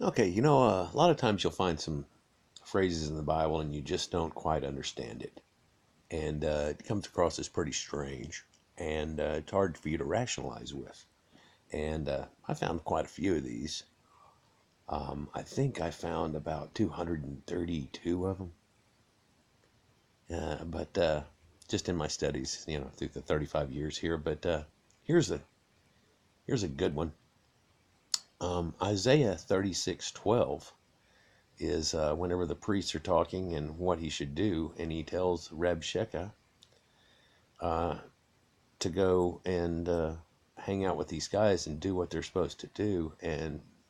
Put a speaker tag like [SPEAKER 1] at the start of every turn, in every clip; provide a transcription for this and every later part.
[SPEAKER 1] Okay, a lot of times you'll find some phrases in the Bible and you just don't quite understand it. And it comes across as pretty strange. And it's hard for you to rationalize with. And I found quite a few of these. I think I found about 232 of them. But just in my studies, through the 35 years here. But here's a here's a good one. Isaiah 36:12 is whenever the priests are talking and what he should do, and he tells Rabshakeh uh, to go and hang out with these guys and do what they're supposed to do.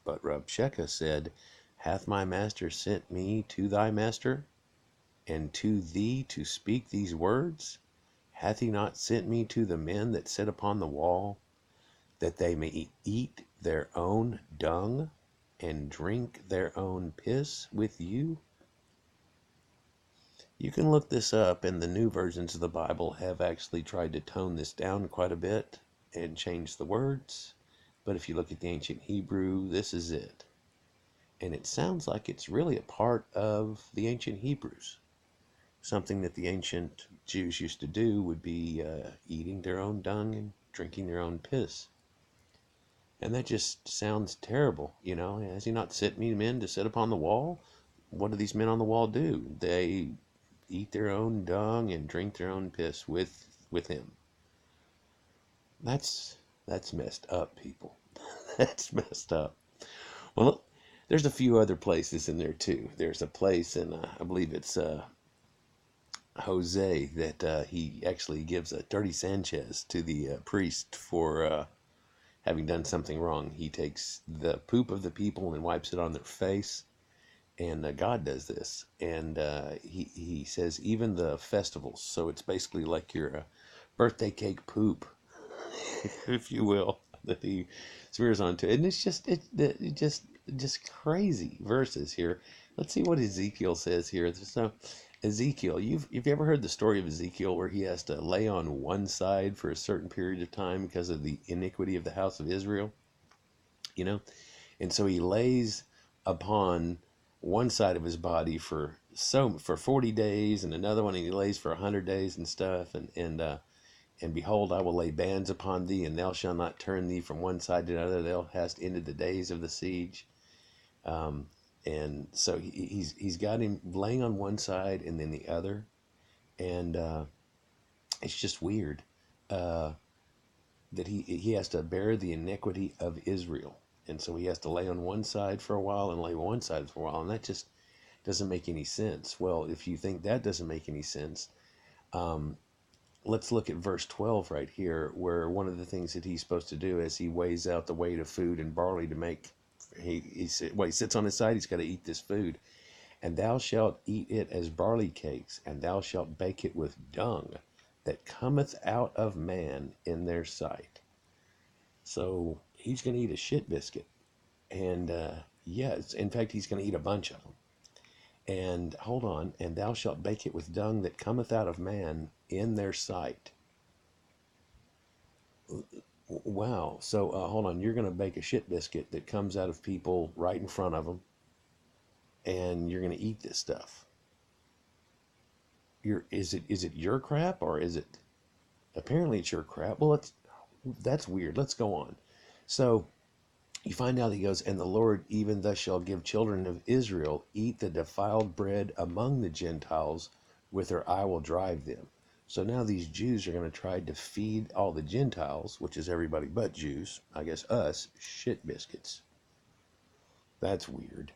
[SPEAKER 1] But Rabshakeh said, "Hath my master sent me to thy master, and to thee to speak these words? Hath he not sent me to the men that sit upon the wall, that they may eat their own dung and drink their own piss with you?" You can look this up, and the new versions of the Bible have actually tried to tone this down quite a bit and change the words. But if you look at the ancient Hebrew, this is it. And it sounds like it's really a part of the ancient Hebrews. Something that the ancient Jews used to do would be eating their own dung and drinking their own piss. And that just sounds terrible, Has he not set me men to sit upon the wall? What do these men on the wall do? They eat their own dung and drink their own piss with him. That's messed up, people. That's messed up. Well, there's a few other places in there too. There's a place in I believe it's Jose that he actually gives a dirty Sanchez to the priest for having done something wrong. He takes the poop of the people and wipes it on their face. And God does this, and he says even the festivals. So it's basically like your birthday cake poop, if you will, that he smears onto it. And it's just crazy verses here. Let's see what Ezekiel says here. So Ezekiel, you've ever heard the story of Ezekiel where he has to lay on one side for a certain period of time because of the iniquity of the house of Israel? You know, and so he lays upon one side of his body for 40 days, and another one, and he lays for 100 days and stuff, and behold, I will lay bands upon thee, and thou shalt not turn thee from one side to another. Thou hast ended the days of the siege. um, and so he's got him laying on one side and then the other, and it's just weird uh, that he has to bear the iniquity of Israel. And so he has to lay on one side for a while and lay on one side for a while. And that just doesn't make any sense. Well, if you think that doesn't make any sense, um, let's look at verse 12 right here, where one of the things that he's supposed to do is he weighs out the weight of food and barley to make, he sits on his side, he's got to eat this food. And thou shalt eat it as barley cakes, and thou shalt bake it with dung that cometh out of man in their sight. So he's going to eat a shit biscuit. And yes, in fact, he's going to eat a bunch of them. And hold on, and thou shalt bake it with dung that cometh out of man in their sight. Wow. So hold on, you're going to bake a shit biscuit that comes out of people right in front of them, and you're going to eat this stuff. Is it your crap, or is it? Apparently, it's your crap. Well, that's weird. Let's go on. So you find out, he goes, and the Lord even thus shall give children of Israel eat the defiled bread among the Gentiles, whither I will drive them. So now these Jews are going to try to feed all the Gentiles, which is everybody but Jews, I guess us, shit biscuits. That's weird.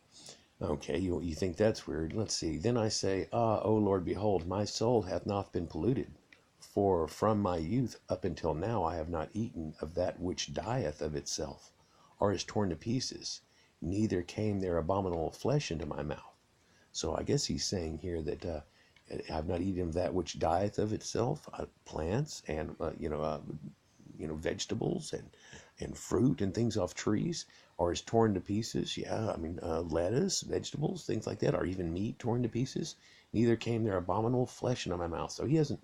[SPEAKER 1] Okay, you think that's weird? Let's see. Then I say, Ah, O Lord, behold, my soul hath not been polluted. For from my youth up until now I have not eaten of that which dieth of itself, or is torn to pieces, neither came there abominable flesh into my mouth. So I guess he's saying here that I've not eaten of that which dieth of itself, plants and vegetables and fruit and things off trees, or is torn to pieces. Yeah, I mean lettuce, vegetables, things like that, or even meat torn to pieces. Neither came there abominable flesh into my mouth. So he hasn't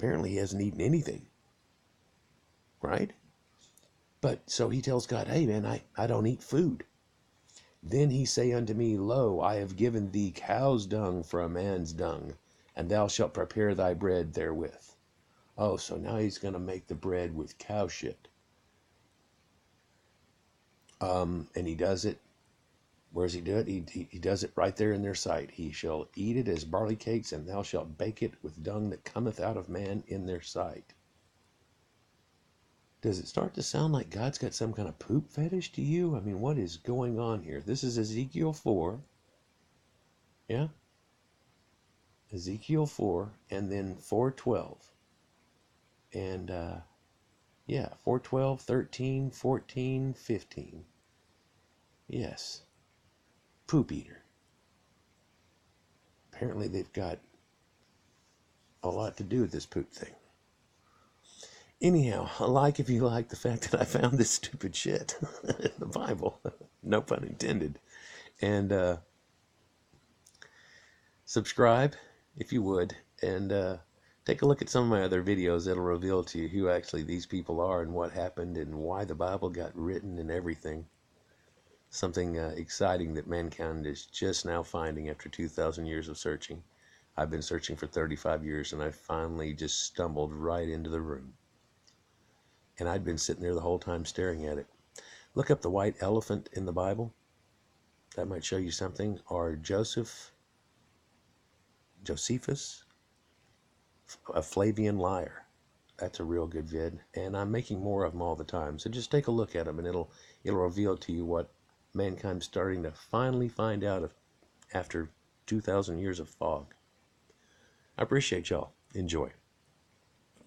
[SPEAKER 1] eaten anything, right? But so he tells God, hey man, I don't eat food. Then he say unto me, Lo, I have given thee cow's dung for a man's dung, and thou shalt prepare thy bread therewith. Oh, so now he's going to make the bread with cow shit. And he does it. Where does he do it? He does it right there in their sight. He shall eat it as barley cakes, and thou shalt bake it with dung that cometh out of man in their sight. Does it start to sound like God's got some kind of poop fetish to you? I mean, what is going on here? This is Ezekiel 4. Yeah? Ezekiel 4, and then 4:12. And, yeah, 4:12, 13, 14, 15. Yes. Poop eater. Apparently they've got a lot to do with this poop thing. Anyhow, if you like the fact that I found this stupid shit in the Bible. No pun intended. And subscribe if you would. And take a look at some of my other videos that'll reveal to you who actually these people are and what happened and why the Bible got written and everything. Something exciting that mankind is just now finding after 2,000 years of searching. I've been searching for 35 years, and I finally just stumbled right into the room. And I'd been sitting there the whole time staring at it. Look up the white elephant in the Bible. That might show you something. Or Josephus, a Flavian liar. That's a real good vid. And I'm making more of them all the time. So just take a look at them, and it'll reveal to you what mankind's starting to finally find out after 2,000 years of fog. I appreciate y'all. Enjoy.